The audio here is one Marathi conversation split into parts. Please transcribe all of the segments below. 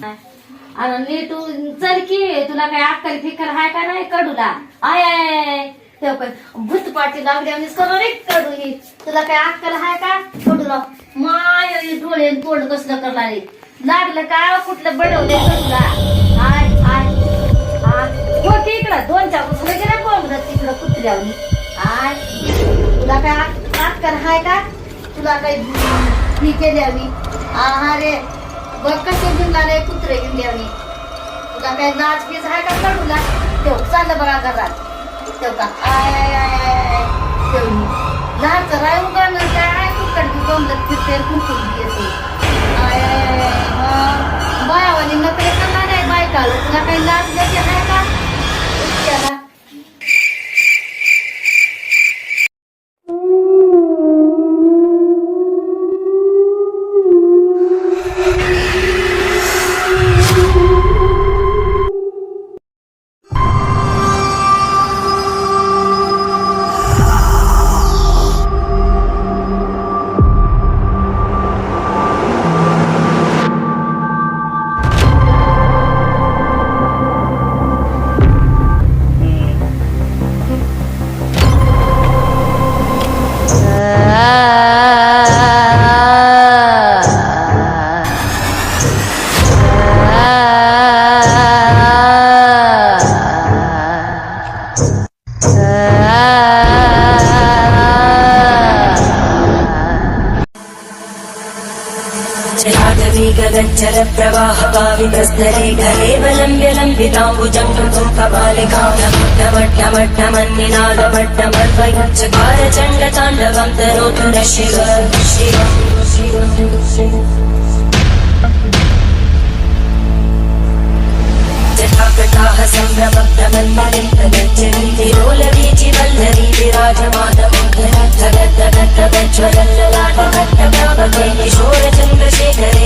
आणि नीट चल की तुला काय अक्कल फिकर हाय का नाही कडूला आय आय भूत पाठी लागल्याने सर्व रे कडू ही तुला काय अक्कल हाय का कडूला माय डोळे तोंड कसलं करणार लागलं का कुठलं बडवले कडूला आय आय हो तिकडं 2-4 पुसलं गेलं कोंबडं तिकडं कुत्र्यावनी आय तुला काय अक्कल हाय का तुला काय ही केल्यावी रे बघ कसे घेऊन कुत्रे घेऊन तुला काय नाच बीज आहे का कडूला तेव चाललं बघा घरात तेव का आय आय आय आय तेवढी लहानच राय उगाणं काय कुकडकी कोंबडत फिरते कुंकुम घेते आय आय आय बायावानी नकडे करणार नाही बायकाला तुला काही नाच द्यायचे आहे का त्याला गगनचर प्रवाह पावितस्तरे घरे बलम्ब्य लम्बिताम्बुजङ्गं कपालिकां ढमढमढ्ढमन्निनादमड्ढमर्वयुच्चकार चण्डताण्डवं तनोतु नः शिव जटाकटाः सम्भ्रमभ्रमन्मलिन्दगच्छन्ति लोलवीचि वल्लरी विराजमानमोघ्रज्वलल्ललाटभट्टप्रापके किशोरचन्द्रशेखरे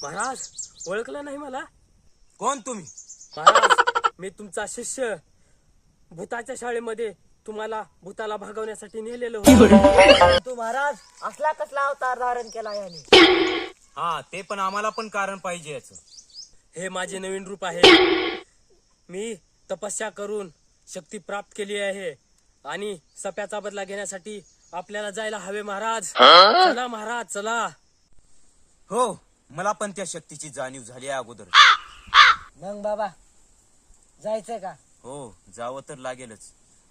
महाराज ओळखलं नाही मला कोण तुम्ही महाराज मी तुमचा शिष्य भूताच्या शाळेमध्ये तुम्हाला भूताला भागवण्यासाठी नेलेलो तू महाराज असला कसला अवतार धारण केला याने हा ते पण आम्हाला पण कारण पाहिजे याचं हे माझे नवीन रूप आहे मी तपस्या करून शक्ती प्राप्त केली आहे आणि सप्याचा बदला घेण्यासाठी आपल्याला जायला हवे महाराज चला महाराज चला हो मला पण त्या शक्तीची जाणीव झाली आहे अगोदर मग बाबा जायचंय का हो जावं तर लागेलच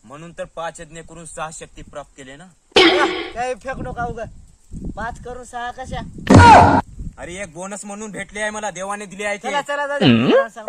म्हणून तर 5 यज्ञ करून 6 शक्ती प्राप्त केले ना काही फेक नका उगा 5 करून 6 कशा अरे एक बोनस म्हणून भेटले आहे मला देवाने दिले आहे चला ते चला चला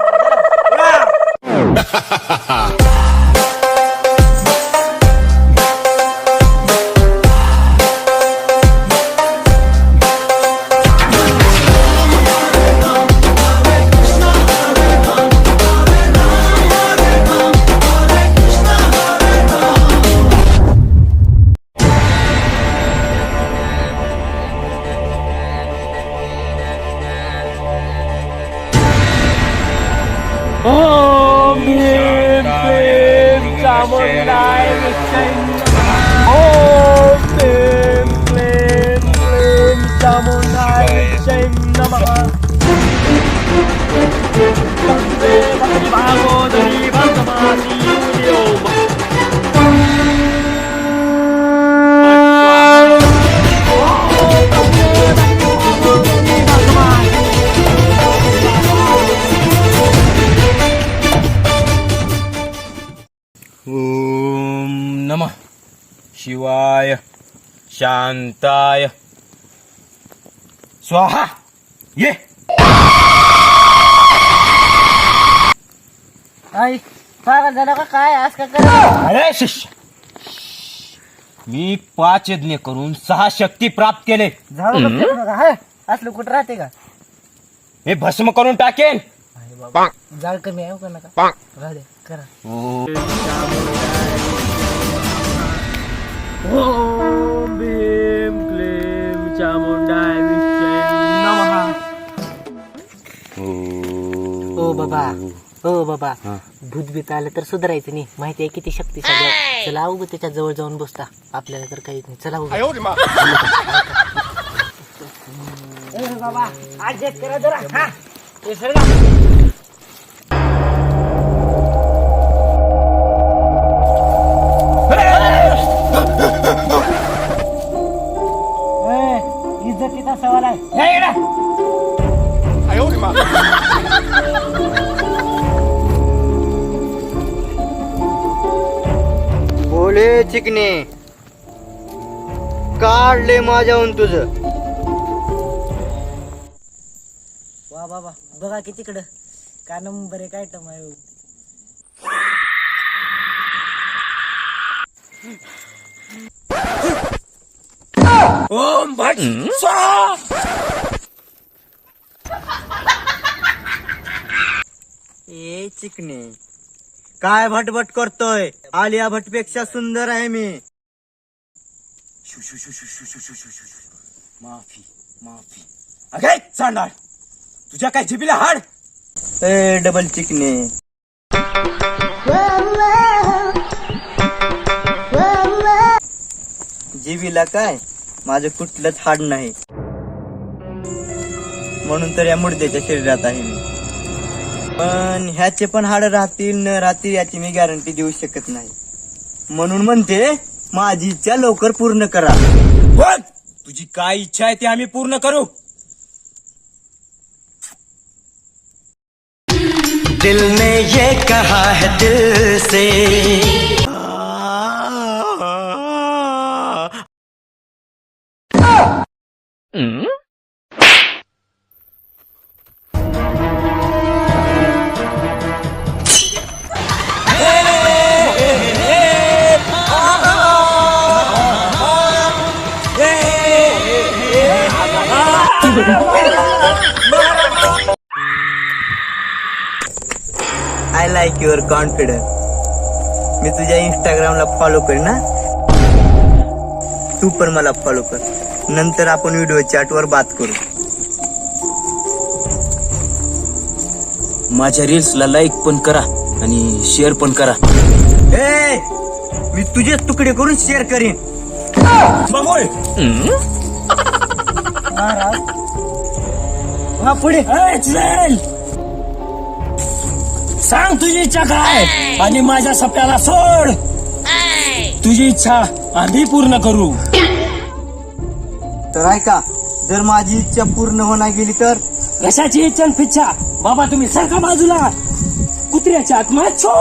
ओम भीम क्लीम चामुंडाय विष्णुये नमः ओम भीम क्लीम चामुंडाय विष्णुये नमः वन्दे भगवती भागवती शिवाय शांताय स्वाहा. ये आई पागल झाला का काय आज का करा अरे शिष्य, मी 5 यज्ञ करून 6 शक्ती प्राप्त केले. झालं का फेकू नका, हा? असलं कुठं राहते का हे भस्म करून टाकेन. जाळ कमी आहे का नका राहू दे करा. ओम भीम क्लीम चामुंडाय विष्णवे नमः. ओ बाबा भूत बीत आलं तर सुधारायचं नाही. माहिती आहे किती शक्तिशाली आहे. चला उभं त्याच्या जवळ जाऊन बसता, आपल्याला तर काहीच नाही. चला उभं. बाबा आज करा जरा. हा हे सरगा. इज्जतीचा सवाल आहे. बोले चिकने, काढले माझ्याहून तुझं. वा बाबा बघा की तिकडं का नंबर एक आयटम आहे. ओम भट स्वाहा. ए चिकने, काय भटभट करतोय? आलिया भट पेक्षा सुंदर आहे मी. माफी माफी. अगे चांडाळ, तुझ्या काय जिबीला हाड. ए डबल चिकने, जीवीला काय माझं कुठलंच हाड नाही, म्हणून तर या मुडद्याच्या शरीरात आहे मी. पण ह्याचे पण हाड राहतील न राहतील याची मी गॅरंटी देऊ शकत नाही. म्हणून म्हणते माझी इच्छा लवकर पूर्ण करा. बोल, तुझी काय इच्छा आहे ते आम्ही पूर्ण करू. दिल ने ये कहा है दिल से, आय लाईक युअर कॉन्फिडन्स. मी तुझ्या इंस्टाग्रामला फॉलो करेन ना, तू पण मला फॉलो कर. नंतर आपण व्हिडिओ चॅटवर बात करू. माझ्या रील्सला लाईक पण करा आणि शेअर पण करा. ए मी तुझे तुकडे करून शेअर करीन. बोल. हा पुढे. चल सांग तुझी इच्छा काय आणि माझ्या सप्याला सोड. तुझी इच्छा आम्ही पूर्ण करू. तर ऐका, जर माझी इच्छा पूर्ण होणार गेली तर कशाची इच्छा न फिच्छा. बाबा तुम्ही सारखा बाजूला. कुत्र्याच्या आत्मा छो.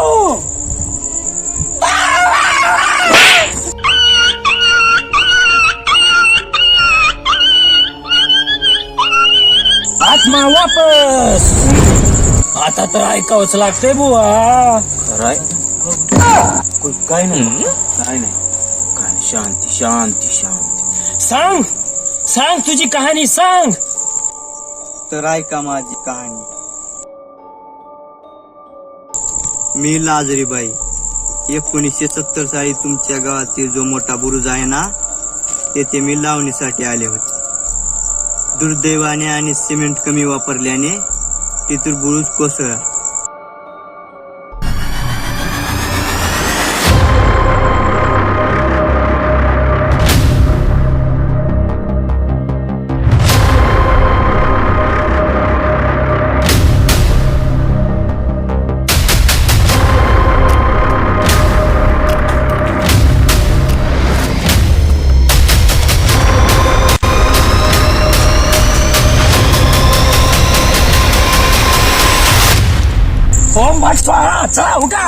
आत्मा वापस. आता तर ऐकावंच लागतंय बुवा. काय नाही काय नाही काय. शांती शांती शांती. सांग सांग तुझी कहाणी सांग. तर ऐका माझी कहाणी. मी लाजरीबाई, 1970 साली तुमच्या गावातील जो मोठा बुरुज आहे ना, तेथे मी लावणीसाठी आले होते. दुर्दैवाने आणि सिमेंट कमी वापरल्याने तिथून बुरुज कोसळला. ओम भट स्वाहा. चला उठा.